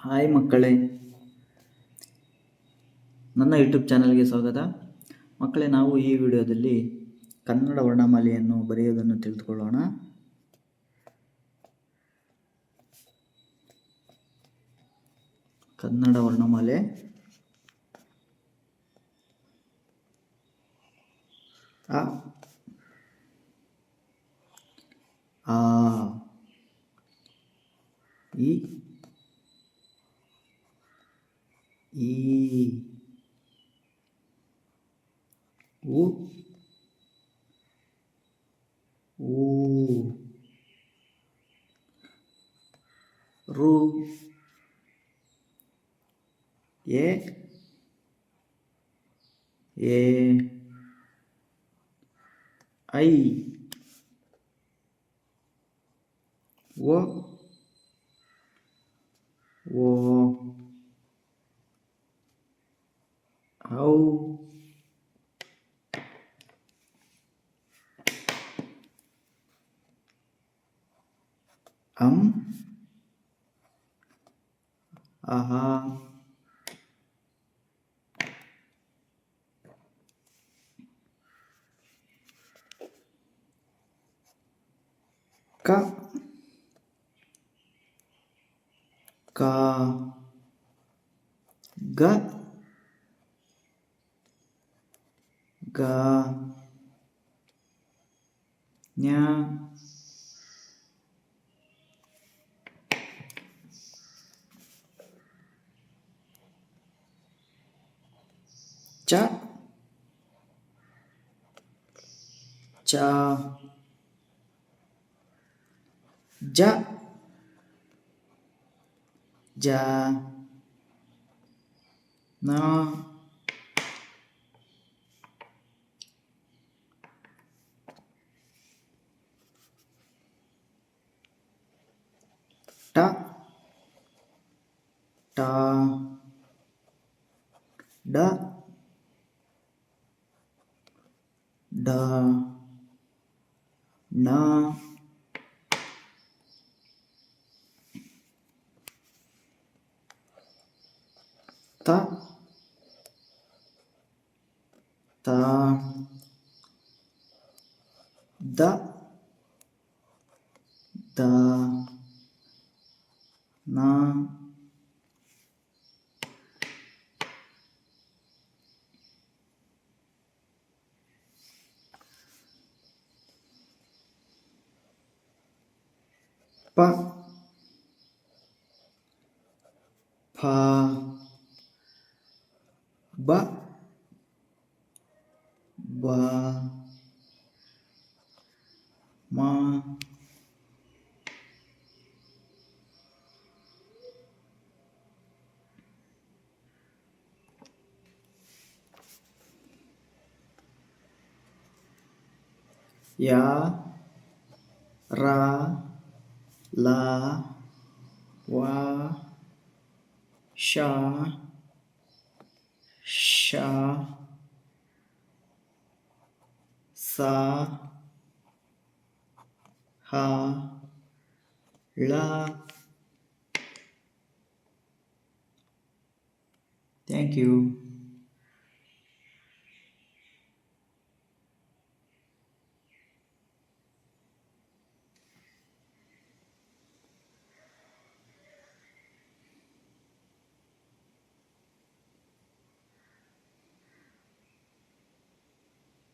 Hi ಮಕ್ಕಳೇ, ನನ್ನ YouTube ಚಾನಲ್ಗೆ ಸ್ವಾಗತ. ಮಕ್ಕಳೇ, ನಾವು ಈ ವಿಡಿಯೋದಲ್ಲಿ ಕನ್ನಡ ವರ್ಣಮಾಲೆಯನ್ನು ಬರೆಯುವುದನ್ನು ತಿಳಿದುಕೊಳ್ಳೋಣ. ಕನ್ನಡ ವರ್ಣಮಾಲೆ ಅ ಆ ಇ ಈ ಉ ಊ ರು ಎ ಐ ಓ ಔ ಅಂ ಅಹ ಕ ಕ ಗ ಗ ಜ್ಞ ಚ ಚ ಜ ಜ ನ ಟ ಟ ಡ ಡ ಣ ತ ತ ದ ದ ನ ಪ ಫ ಬ ಬ ಮ ಯ ರ ಲ ವ ಶ ಶ ಸ ಹ ಳ. Thank you.